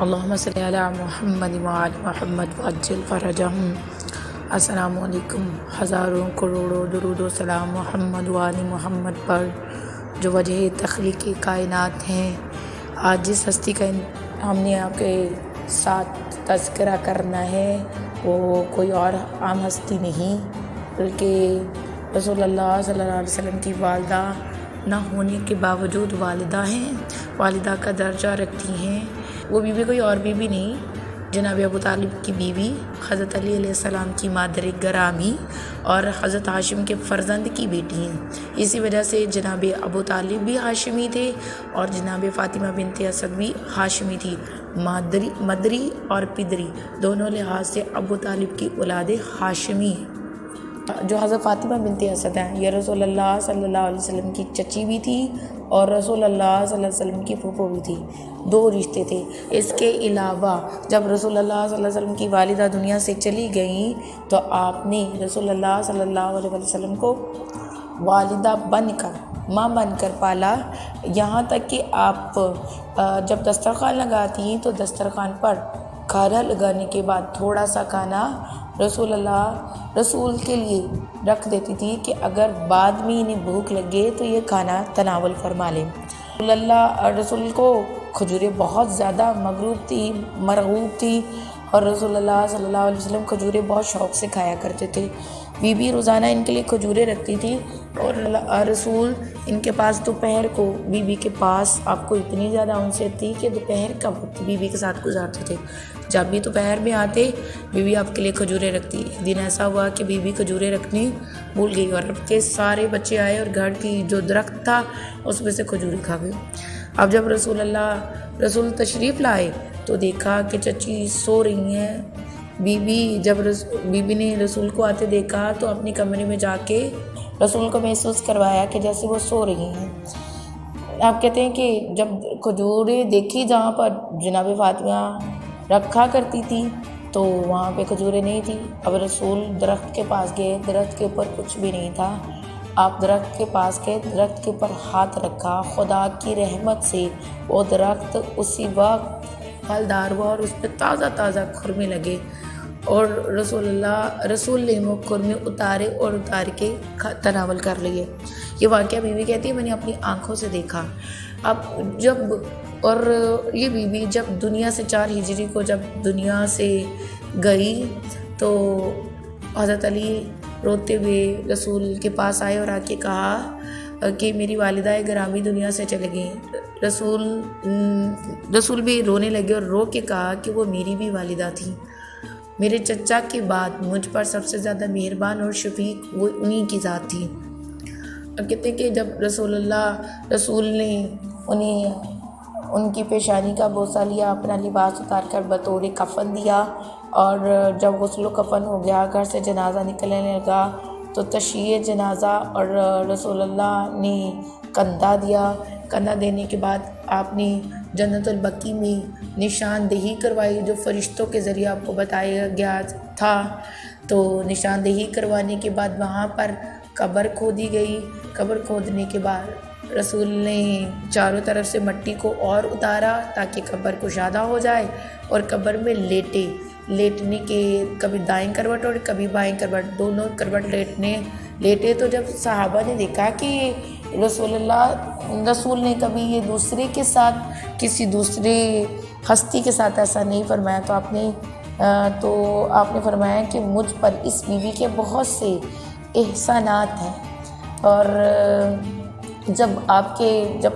اللہم صلی علی محمد وعلی محمد وعجل فرجہم۔ السلام علیکم۔ ہزاروں کروڑوں درود و سلام محمد وعلی محمد پر جو وجہ تخلیق کائنات ہیں۔ آج جس ہستی کا ہم نے آپ کے ساتھ تذکرہ کرنا ہے وہ کوئی اور عام ہستی نہیں بلکہ رسول اللہ صلی اللہ علیہ وسلم کی والدہ نہ ہونے کے باوجود والدہ ہیں، والدہ کا درجہ رکھتی ہیں۔ وہ بیوی کوئی اور بیوی نہیں، جناب ابو طالب کی بیوی، حضرت علی علیہ السلام کی مادر گرامی اور حضرت ہاشم کے فرزند کی بیٹی ہیں۔ اسی وجہ سے جناب ابو طالب بھی ہاشمی تھے اور جناب فاطمہ بنت اسد بھی ہاشمی تھی۔ مدری اور پدری دونوں لحاظ سے ابو طالب کی اولاد ہاشمی ہیں۔ جو حضرت فاطمہ بنت اسد ہیں یہ رسول اللہ صلی اللہ علیہ وسلم کی چچی بھی تھی اور رسول اللہ صلی اللہ علیہ وسلم کی پھوپھو بھی تھی، دو رشتے تھے۔ اس کے علاوہ جب رسول اللہ صلی اللہ علیہ وسلم کی والدہ دنیا سے چلی گئیں تو آپ نے رسول اللہ صلی اللہ علیہ وسلم کو والدہ بن کر، ماں بن کر پالا، یہاں تک کہ آپ جب دسترخوان لگاتی ہیں تو دسترخوان پر کھانا لگانے کے بعد تھوڑا سا کھانا رسول کے لیے رکھ دیتی تھی کہ اگر بعد میں انہیں بھوک لگے تو یہ کھانا تناول فرما لیں۔ رسول کو کھجوریں بہت زیادہ مرغوب تھی اور رسول اللہ صلی اللہ علیہ وسلم کھجوریں بہت شوق سے کھایا کرتے تھے۔ بی بی روزانہ ان کے لیے کھجوریں رکھتی تھی اور رسول ان کے پاس دوپہر کو بی بی کے پاس آپ کو اتنی زیادہ انست تھی کہ دوپہر کا وقت بی بی کے ساتھ گزارتے تھے۔ جب بھی دوپہر میں آتے بی بی آپ کے لیے کھجوریں رکھتی۔ ایک دن ایسا ہوا کہ بی بی کھجوریں رکھنی بھول گئی اور اب کے سارے بچے آئے اور گھر کی جو درخت تھا اس میں سے کھجوریں کھا گئے۔ اب جب رسول تشریف لائے تو دیکھا کہ چچی سو رہی ہیں۔ بی بی نے رسول کو آتے دیکھا تو اپنے کمرے میں جا کے رسول کو محسوس کروایا کہ جیسے وہ سو رہی ہیں۔ آپ کہتے ہیں کہ جب کھجوریں دیکھی جہاں پر جناب فاطمہ رکھا کرتی تھی تو وہاں پہ کھجوریں نہیں تھی۔ اب رسول درخت کے پاس گئے، درخت کے اوپر کچھ بھی نہیں تھا۔ آپ درخت کے پاس گئے، درخت کے اوپر ہاتھ رکھا، خدا کی رحمت سے وہ درخت اسی وقت پھلدار ہوا اور اس پہ تازہ تازہ خرمے لگے اور رسول نے وہ خرمے اتارے اور اتار کے تناول کر لیے۔ یہ واقعہ بیوی کہتی ہے میں نے اپنی آنکھوں سے دیکھا۔ اور یہ بیوی جب دنیا سے 4 ہجری کو جب دنیا سے گئی تو حضرت علی روتے ہوئے رسول کے پاس آئے اور آ کے کہا کہ میری والدہ گرامی دنیا سے چلے گئیں۔ رسول بھی رونے لگے اور رو کے کہا کہ وہ میری بھی والدہ تھی، میرے چچا کے بعد مجھ پر سب سے زیادہ مہربان اور شفیق وہ انہی کی ذات تھی۔ اب کہتے ہیں کہ جب رسول نے ان کی پیشانی کا بوسہ لیا، اپنا لباس اتار کر بطور کفن دیا اور جب غسل و کفن ہو گیا، گھر سے جنازہ نکلنے لگا تو تشییع جنازہ اور رسول اللہ نے کندھا دیا۔ کندھا دینے کے بعد آپ نے جنت البقیع میں نشاندہی کروائی جو فرشتوں کے ذریعے آپ کو بتایا گیا تھا۔ تو نشاندہی کروانے کے بعد وہاں پر قبر کھودی گئی۔ قبر کھودنے کے بعد رسول نے چاروں طرف سے مٹی کو اور اتارا تاکہ قبر کشادہ ہو جائے اور قبر میں لیٹنے کے کبھی دائیں کروٹ اور کبھی بائیں کروٹ، دونوں کروٹ لیٹے تو جب صحابہ نے دیکھا کہ رسول نے کبھی یہ دوسرے کے ساتھ کسی دوسرے ہستی کے ساتھ ایسا نہیں فرمایا تو آپ نے فرمایا کہ مجھ پر اس بیوی کے بہت سے احسانات ہیں۔ اور جب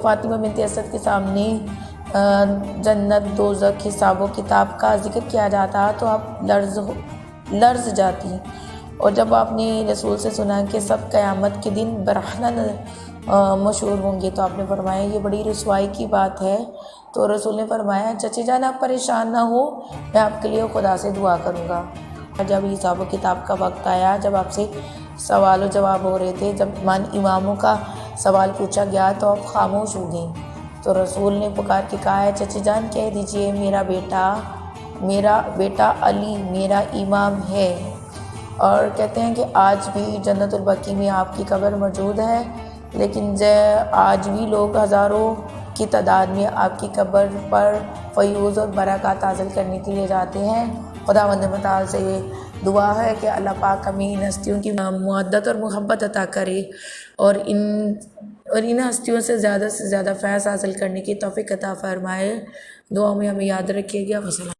فاطمہ بنت اسد کے سامنے جنت دوزخ حساب و کتاب کا ذکر کیا جاتا تو آپ لرز جاتی، اور جب آپ نے رسول سے سنا کہ سب قیامت کے دن برہنہ مشہور ہوں گے تو آپ نے فرمایا یہ بڑی رسوائی کی بات ہے۔ تو رسول نے فرمایا چچی جان آپ پریشان نہ ہو، میں آپ کے لیے خدا سے دعا کروں گا۔ جب حساب و کتاب کا وقت آیا، جب آپ سے سوال و جواب ہو رہے تھے، جب اماموں کا سوال پوچھا گیا تو آپ خاموش ہو گئیں، تو رسول نے پکار کے کہا ہے چچی جان کہہ دیجئے میرا بیٹا علی میرا امام ہے۔ اور کہتے ہیں کہ آج بھی جنت البقیع میں آپ کی قبر موجود ہے، لیکن آج بھی لوگ ہزاروں کی تعداد میں آپ کی قبر پر فیوز اور برکات حاصل کرنے کے لیے جاتے ہیں۔ خداوند متعال سے یہ دعا ہے کہ اللہ پاک ہمیں ان ہستیوں کی مودت اور محبت عطا کرے اور ان ہستیوں سے زیادہ فیض حاصل کرنے کی توفیق عطا فرمائے۔ دعاؤں میں ہمیں یاد رکھیے گا۔ وسلام۔